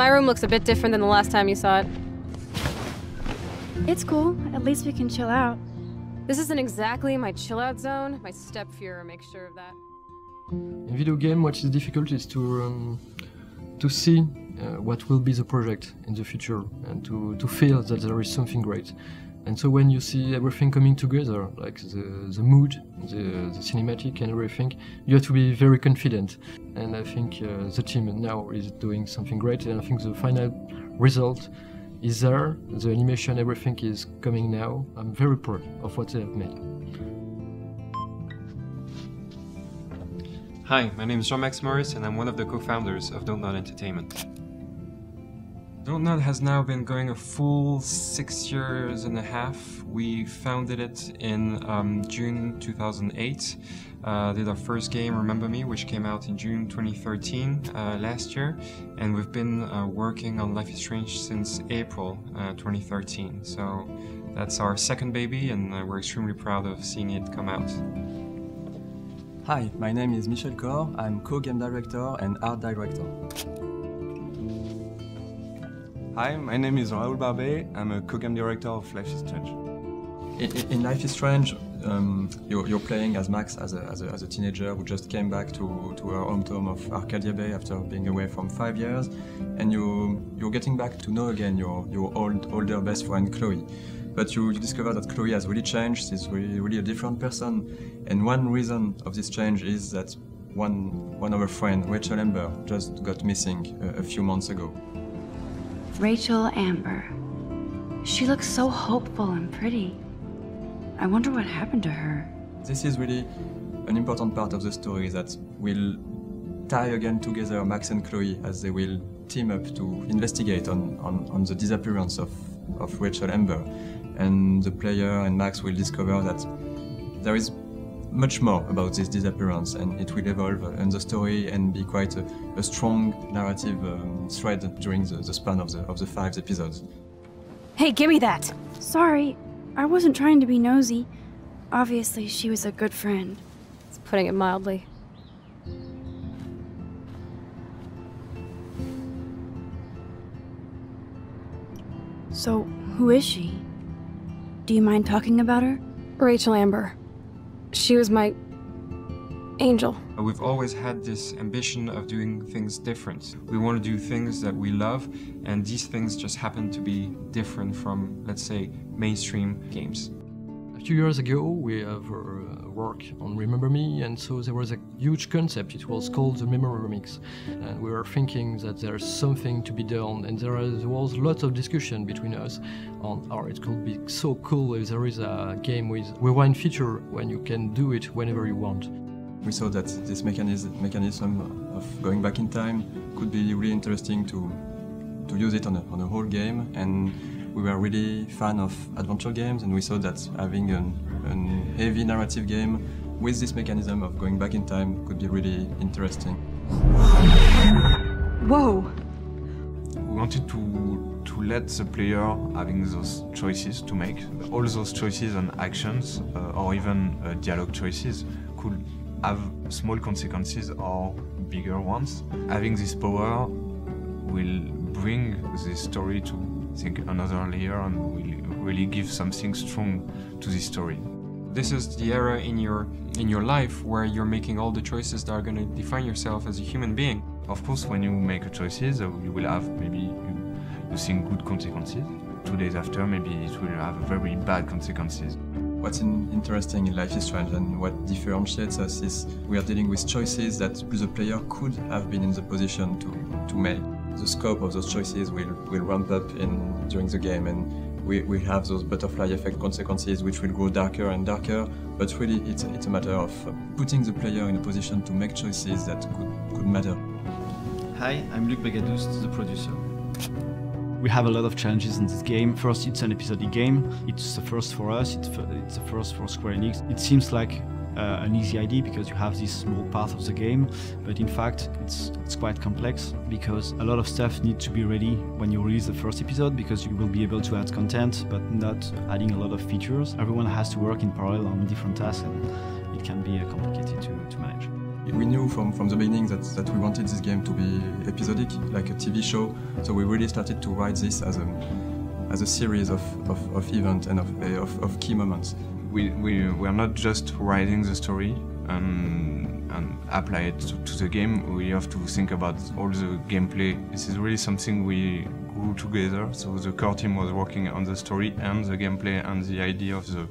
My room looks a bit different than the last time you saw it. It's cool. At least we can chill out. This isn't exactly my chill-out zone. My step-Fuhrer makes sure of that. In video game, what is difficult is to see what will be the project in the future and to feel that there is something great. And so when you see everything coming together, like the mood, the cinematic and everything, you have to be very confident. And I think the team now is doing something great, and I think the final result is there. The animation, everything is coming now. I'm very proud of what they have made. Hi, my name is Jean-Max Maurice and I'm one of the co-founders of Don't Nod Entertainment. Don't Nod has now been going a full 6 years and a half. We founded it in June 2008. Did our first game, Remember Me, which came out in June 2013 last year. And we've been working on Life is Strange since April 2013. So that's our second baby and we're extremely proud of seeing it come out. Hi, my name is Michel Cor. I'm co-game director and art director. Hi, my name is Raoul Barbet. I'm a co-game director of Life is Strange. In Life is Strange, you're playing as Max as a teenager who just came back to her hometown of Arcadia Bay after being away from 5 years, and you're getting back to know again your older best friend Chloe. But you discover that Chloe has really changed. She's really a different person, and one reason of this change is that one of her friends, Rachel Amber, just got missing a few months ago. Rachel Amber. She looks so hopeful and pretty. I wonder what happened to her. This is really an important part of the story that will tie again together Max and Chloe as they will team up to investigate on the disappearance of Rachel Amber. And the player and Max will discover that there is much more about this disappearance, and it will evolve in the story and be quite a strong narrative thread during the span of the 5 episodes. Hey, give me that! Sorry, I wasn't trying to be nosy. Obviously, she was a good friend. It's putting it mildly. So, who is she? Do you mind talking about her? Rachel Amber. She was my angel. We've always had this ambition of doing things different. We want to do things that we love, and these things just happen to be different from, let's say, mainstream games. A few years ago, we have worked on Remember Me, and so there was a huge concept. It was called the Memory Remix, and we were thinking that there's something to be done, and there was lots of discussion between us on how it could be so cool if there is a game with rewind feature when you can do it whenever you want. We saw that this mechanism of going back in time could be really interesting to use it on a whole game, and we were really fan of adventure games, and we saw that having a heavy narrative game with this mechanism of going back in time could be really interesting. Whoa! We wanted to let the player having those choices to make. All those choices and actions, or even dialogue choices, could have small consequences or bigger ones. Having this power will bring the story to, I think, another layer and will really give something strong to this story. This is the era in your life where you're making all the choices that are going to define yourself as a human being. Of course, when you make choices, you will have maybe you think good consequences. 2 days after, maybe it will have very bad consequences. What's interesting in Life is Strange and what differentiates us is we are dealing with choices that the player could have been in the position to make. The scope of those choices will ramp up during the game, and we have those butterfly effect consequences which will grow darker and darker, but really it's a matter of putting the player in a position to make choices that could matter. Hi, I'm Luc Begadous, the producer. We have a lot of challenges in this game. First, it's an episodic game. It's the first for us, it's the first for Square Enix. It seems like an easy idea because you have this small part of the game, but in fact it's quite complex because a lot of stuff needs to be ready when you release the first episode, because you will be able to add content but not adding a lot of features. Everyone has to work in parallel on different tasks, and it can be complicated to manage. We knew from the beginning that we wanted this game to be episodic, like a TV show, so we really started to write this as a series of events and of key moments. We're not just writing the story and apply it to the game. We have to think about all the gameplay. This is really something we grew together, so the core team was working on the story and the gameplay and the idea of the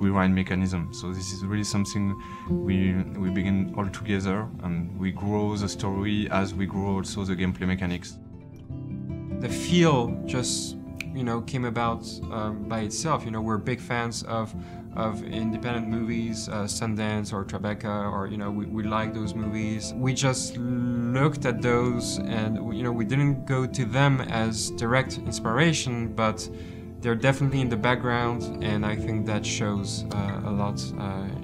rewind mechanism. So this is really something we begin all together, and we grow the story as we grow also the gameplay mechanics. The feel just, came about by itself. We're big fans of independent movies, Sundance or Tribeca, or we like those movies. We just looked at those, and we didn't go to them as direct inspiration, but they're definitely in the background, and I think that shows a lot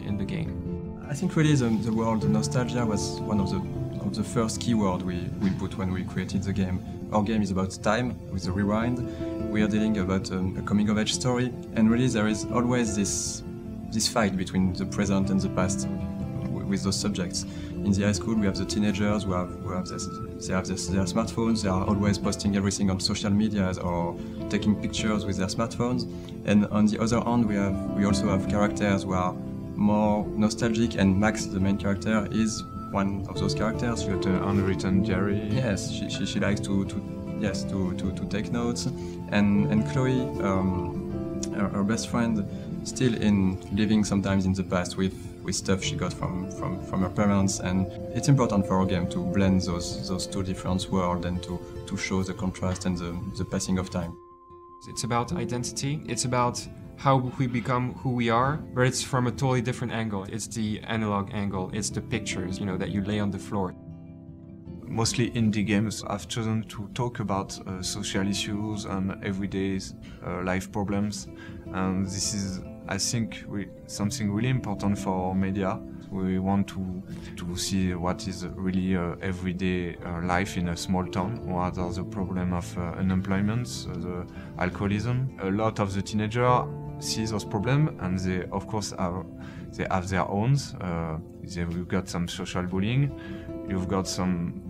in the game. I think really the word nostalgia was one of the first keywords we put when we created the game. Our game is about time with the rewind. We are dealing about a coming-of-age story, and really there is always this fight between the present and the past with those subjects. In the high school, we have the teenagers who have their smartphones. They are always posting everything on social media or taking pictures with their smartphones. And on the other hand, we also have characters who are more nostalgic, and Max, the main character, is one of those characters. She got an unwritten diary. Yes, she likes to take notes, and Chloe, her best friend, still living sometimes in the past with stuff she got from her parents, and it's important for our game to blend those two different worlds and to show the contrast and the passing of time. It's about identity. It's about how we become who we are, but it's from a totally different angle. It's the analog angle. It's the pictures, that you lay on the floor. Mostly indie games, I've chosen to talk about social issues and everyday life problems, and this is, I think, something really important for media. We want to see what is really everyday life in a small town. What are the problem of unemployment, the alcoholism. A lot of the teenagers see those problems, and they, of course, they have their own. You've got some social bullying, you've got some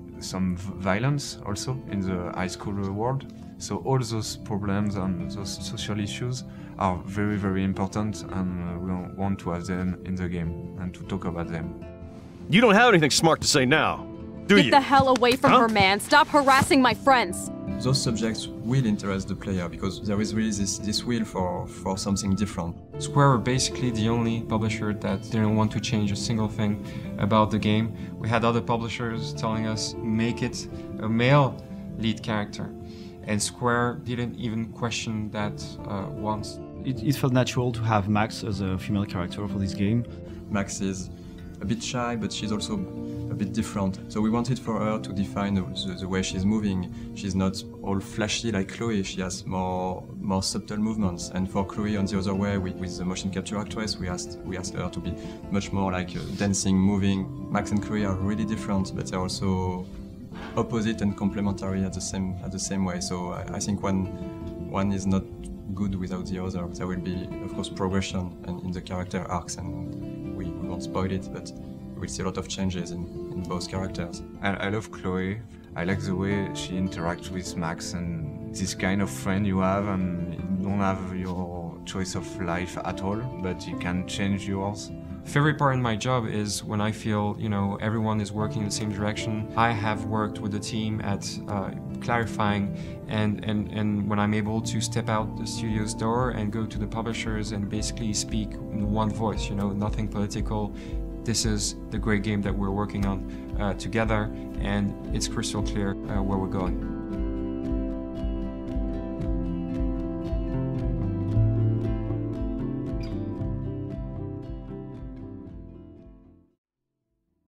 violence also in the high school world. So all those problems and those social issues are very, very important, and we want to have them in the game and to talk about them. You don't have anything smart to say now, do you? Get the hell away from her, man. Stop harassing my friends. Those subjects will interest the player because there is really this will for something different. Square were basically the only publisher that didn't want to change a single thing about the game. We had other publishers telling us, make it a male lead character. And Square didn't even question that once. It felt natural to have Max as a female character for this game. Max is a bit shy, but she's also a bit different. So we wanted for her to define the way she's moving. She's not all flashy like Chloe, she has more subtle movements. And for Chloe, on the other way, with the motion capture actress, we asked her to be much more like dancing, moving. Max and Chloe are really different, but they're also opposite and complementary at the same way. So I think one is not good without the other. There will be, of course, progression in the character arcs, and we won't spoil it, but we'll see a lot of changes in both characters. I love Chloe. I like the way she interacts with Max, and this kind of friend you have, and you don't have your choice of life at all, but you can change yours. Favorite part in my job is when I feel, everyone is working in the same direction. I have worked with the team at clarifying, and when I'm able to step out the studio's door and go to the publishers and basically speak in one voice, nothing political. This is the great game that we're working on together, and it's crystal clear where we're going.